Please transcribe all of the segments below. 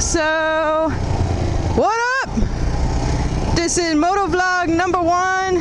So, what up? This is Motovlog number 1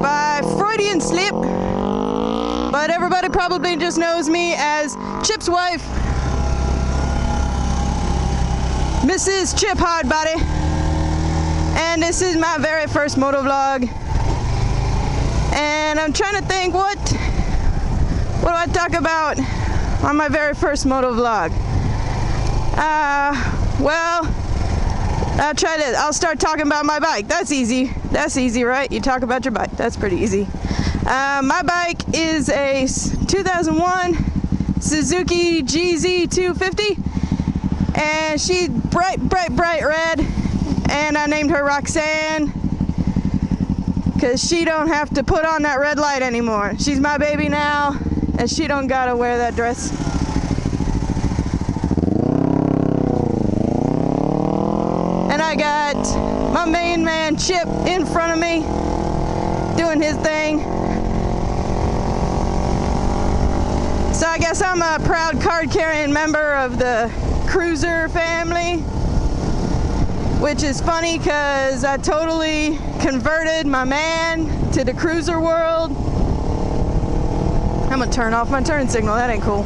by Freudian slip, but everybody probably just knows me as Chip's wife, Mrs. Chip Hardbody, and this is my very first motovlog. And I'm trying to think, what do I talk about on my very first motovlog? Well, I'll start talking about my bike. That's easy. That's easy, right? You talk about your bike. That's pretty easy. My bike is a 2001 Suzuki GZ250, and she's bright red, and I named her Roxanne because she don't have to put on that red light anymore. She's my baby now, and she don't gotta wear that dress. And I got my main man Chip in front of me doing his thing. So I guess I'm a proud card-carrying member of the cruiser family, which is funny because I totally converted my man to the cruiser world. I'm gonna turn off my turn signal. That ain't cool.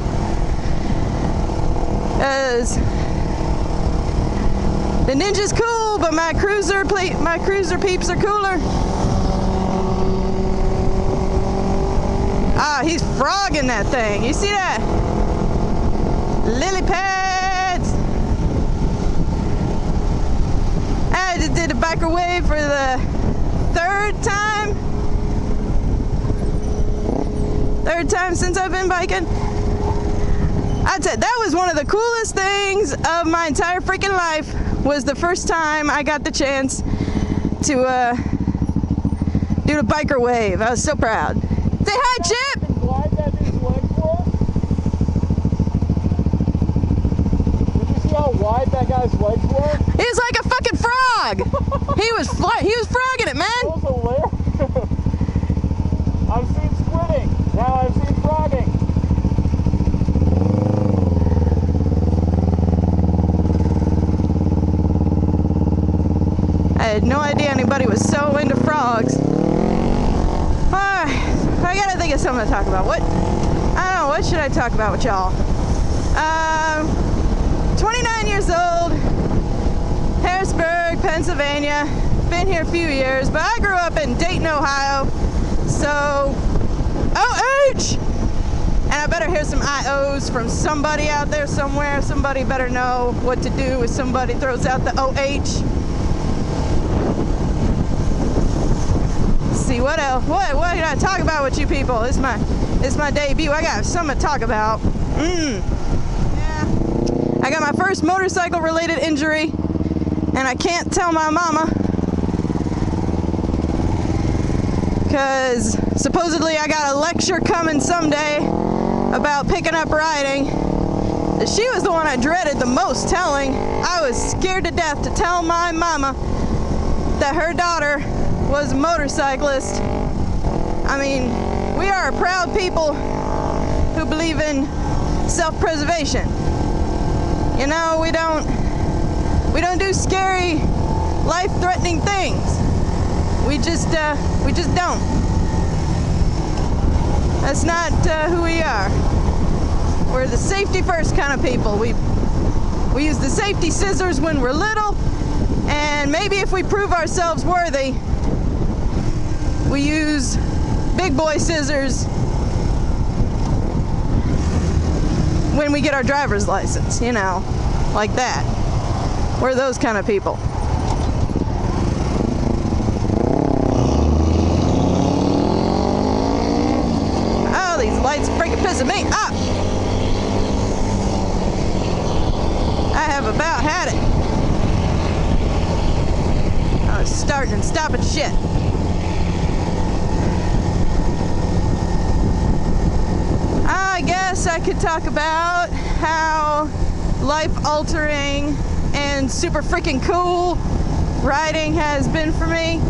Because the Ninja's cool, but my cruiser peeps are cooler. Ah, he's frogging that thing. You see that? Lily pads. I just did a biker wave for the third time since I've been biking. I'd say that was one of the coolest things of my entire freaking life. Was the first time I got the chance to do the biker wave. I was so proud. Say hi, Chip! Did you see how wide that guy's legs were? He was like a fucking frog! He was frogging it, man! That was hilarious. I've seen squirting. Now I've seen frogging. I had no idea anybody was so into frogs. I gotta think of something to talk about. I don't know, what should I talk about with y'all? 29 years old, Harrisburg, Pennsylvania. Been here a few years, but I grew up in Dayton, Ohio. So, OH! And I better hear some IOs from somebody out there somewhere. Somebody better know what to do if somebody throws out the OH. See what else? What can I talk about with you people? It's my debut. I got something to talk about. Yeah. I got my first motorcycle related injury, and I can't tell my mama because supposedly I got a lecture coming someday about picking up riding. She was the one I dreaded the most telling. I was scared to death to tell my mama that her daughter was a motorcyclist. I mean, we are a proud people who believe in self-preservation. You know, we don't do scary, life-threatening things. We just don't. That's not who we are. We're the safety first kind of people. We use the safety scissors when we're little, and maybe if we prove ourselves worthy, we use big boy scissors when we get our driver's license, you know, like that. We're those kind of people. Oh, these lights freaking pissing me off. I have about had it. I was starting and stopping shit. I guess I could talk about how life-altering and super freaking cool riding has been for me.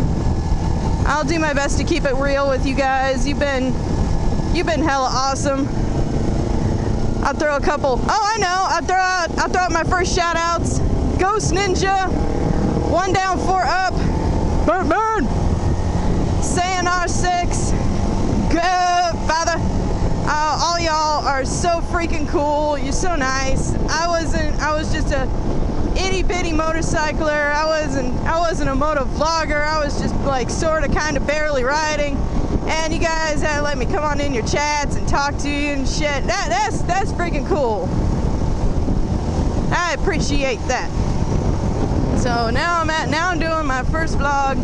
I'll do my best to keep it real with you guys. You've been hella awesome. I'll throw a couple. Oh, I know. I'll throw out my first shout outs. Ghost Ninja, 1 Down 4 Up, burn. Saying R6, good father. All y'all are so freaking cool. You're so nice. I was just a itty bitty motorcycler. I wasn't a motovlogger. I was just like sort of kind of barely riding. And you guys had to let me come on in your chats and talk to you and shit. That's freaking cool. I appreciate that. So now I'm doing my first vlog,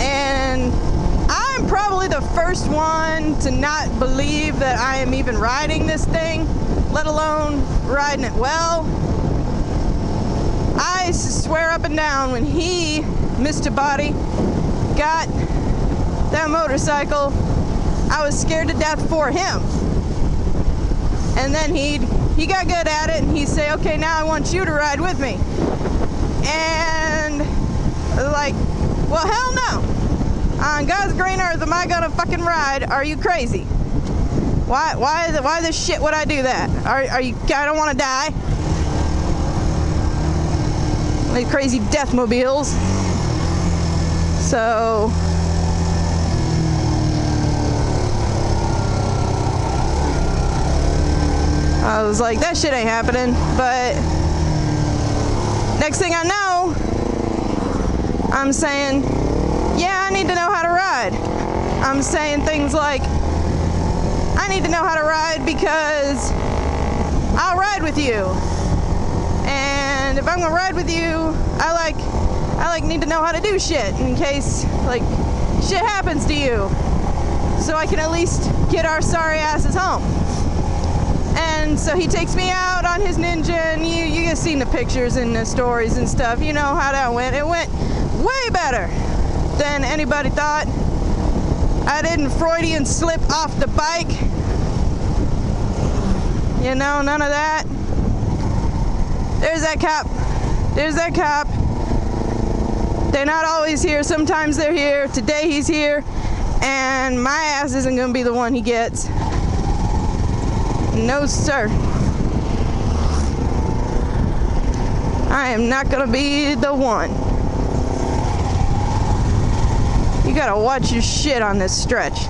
and I'm probably the first one to not believe that I am even riding this thing, let alone riding it well. I swear up and down when he, Mr. Body, got that motorcycle, I was scared to death for him. And then he got good at it, and he'd say, okay, now I want you to ride with me. And like, well, hell no. On God's green earth am I gonna fucking ride? Are you crazy? Why the shit would I do that? Are you, I don't wanna die. Like crazy deathmobiles. So I was like, that shit ain't happening. But next thing I know, I'm saying, yeah, I need to know how to ride. I'm saying things like, I need to know how to ride because I'll ride with you. And if I'm gonna ride with you, I need to know how to do shit in case like shit happens to you, so I can at least get our sorry asses home. And so he takes me out on his Ninja, and you guys seen the pictures and the stories and stuff. You know how that went. It went way better than anybody thought. I didn't Freudian slip off the bike. You know, none of that. There's that cop. There's that cop. They're not always here. Sometimes they're here. Today he's here. And my ass isn't going to be the one he gets. No, sir. I am not going to be the one. You got to watch your shit on this stretch.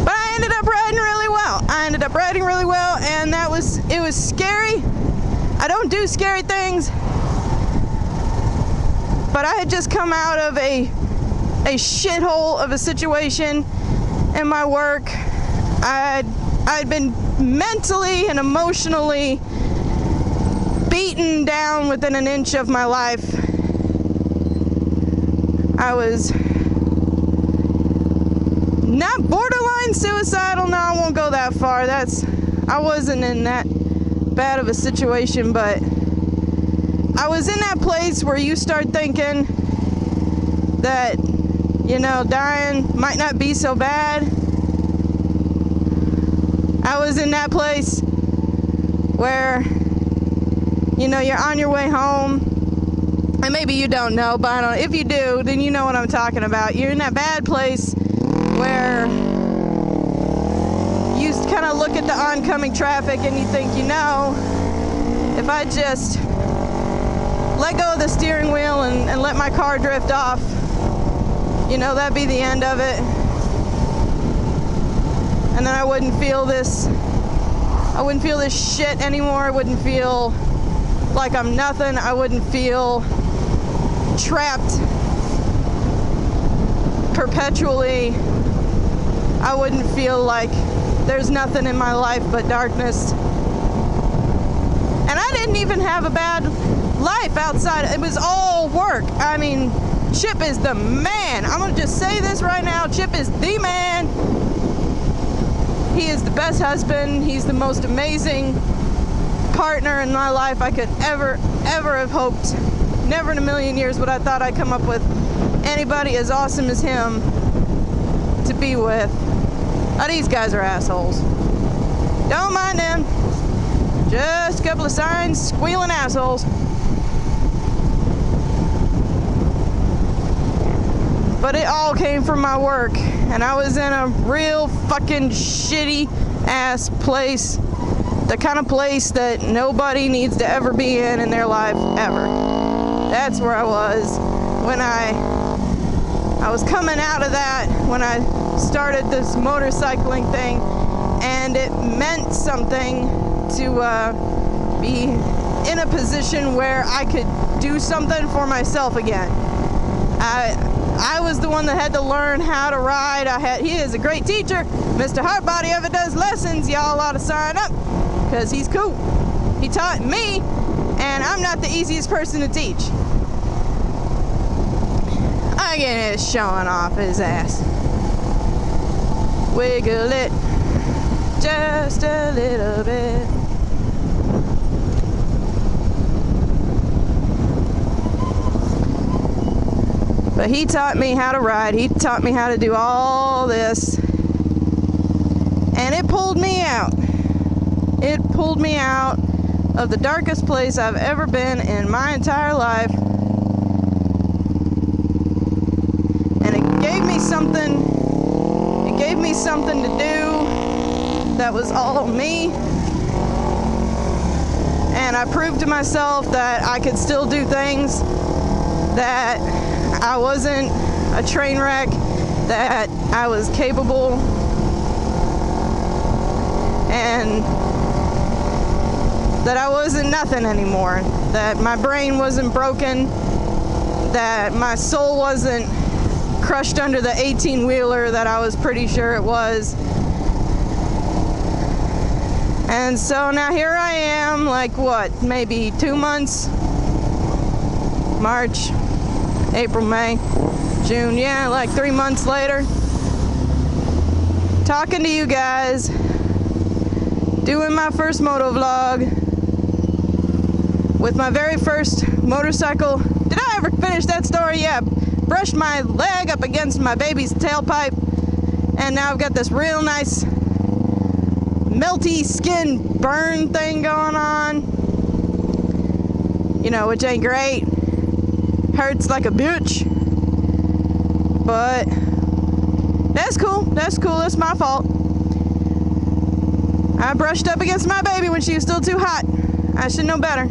I ended up riding really well, and it was scary. I don't do scary things, but I had just come out of a shithole of a situation in my work. I'd been mentally and emotionally beaten down within an inch of my life. I was not borderline suicidal. No, I won't go that far. I wasn't in that bad of a situation, but I was in that place where you start thinking that, you know, dying might not be so bad. I was in that place where, you know, you're on your way home, and maybe you don't know, but I don't know. If you do, then you know what I'm talking about. You're in that bad place where you kind of look at the oncoming traffic and you think, you know, if I just let go of the steering wheel and let my car drift off, you know, that'd be the end of it. And then I wouldn't feel this shit anymore. I wouldn't feel like I'm nothing. I wouldn't feel trapped perpetually. I wouldn't feel like there's nothing in my life but darkness. And I didn't even have a bad life outside. It was all work. I mean, Chip is the man. I'm gonna just say this right now. Chip is the man. He is the best husband. He's the most amazing partner in my life I could ever have hoped. Never in a million years would I thought I'd come up with anybody as awesome as him to be with. Oh, these guys are assholes. Don't mind them. Just a couple of signs, squealing assholes. but it all came from my work, and I was in a real fucking shitty ass place, the kind of place that nobody needs to ever be in their life ever. That's where I was when I was coming out of that, when I started this motorcycling thing, and it meant something to be in a position where I could do something for myself again. I was the one that had to learn how to ride. He is a great teacher. Mr. Heartbody ever does lessons, y'all ought to sign up, because he's cool. He taught me, and I'm not the easiest person to teach. Again, is showing off his ass. Wiggle it just a little bit. But he taught me how to ride. He taught me how to do all this. And it pulled me out. It pulled me out of the darkest place I've ever been in my entire life. And it gave me something. It gave me something to do that was all me. And I proved to myself that I could still do things, that I wasn't a train wreck, that I was capable, and that I wasn't nothing anymore, that my brain wasn't broken, that my soul wasn't crushed under the 18-wheeler that I was pretty sure it was. And so now here I am, like what, maybe 2 months? March, April, May, June, yeah, like 3 months later, talking to you guys, doing my first motovlog with my very first motorcycle. Did I ever finish that story? Yeah, brushed my leg up against my baby's tailpipe, and now I've got this real nice melty skin burn thing going on, you know, which ain't great. Hurts like a bitch, but that's cool. That's cool. It's my fault. I brushed up against my baby when she was still too hot. I should know better.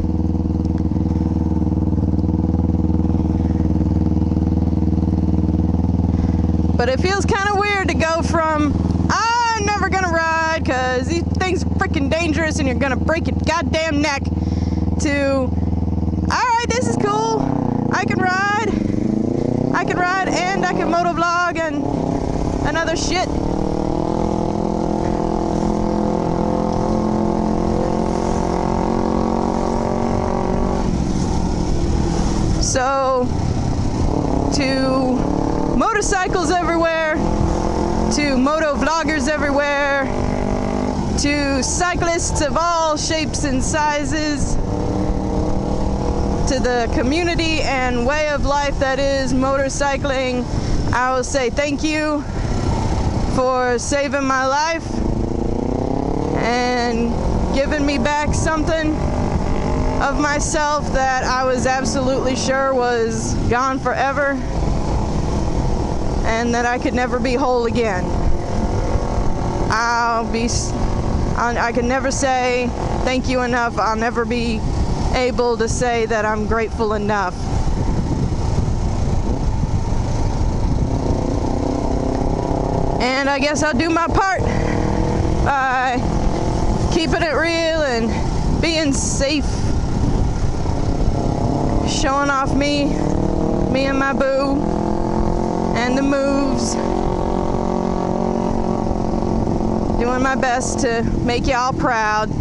But it feels kind of weird to go from I'm never gonna ride because these things are freaking dangerous and you're gonna break your goddamn neck, to alright, this is cool. I can ride and I can motovlog and another shit. So, to motorcycles everywhere, to motovloggers everywhere, to cyclists of all shapes and sizes, to the community and way of life that is motorcycling, I will say thank you for saving my life and giving me back something of myself that I was absolutely sure was gone forever and that I could never be whole again. I can never say thank you enough. I'll never be able to say that I'm grateful enough. And I guess I'll do my part by keeping it real and being safe, showing off me and my boo and the moves, doing my best to make y'all proud.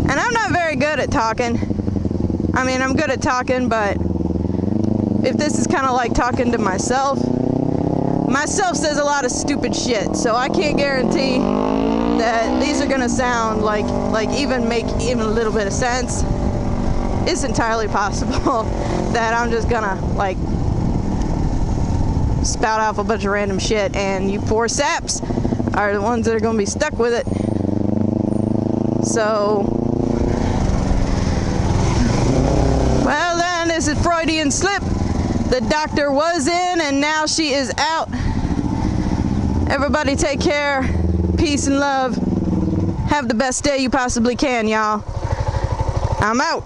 And I'm not very good at talking. I mean, I'm good at talking, but if this is kind of like talking to myself says a lot of stupid shit, so I can't guarantee that these are gonna sound like even make even a little bit of sense. It's entirely possible that I'm just gonna like spout off a bunch of random shit, and you poor saps are the ones that are gonna be stuck with it. So, well then, this is Freudian slip. The doctor was in and now she is out. Everybody take care. Peace and love. Have the best day you possibly can, y'all. I'm out.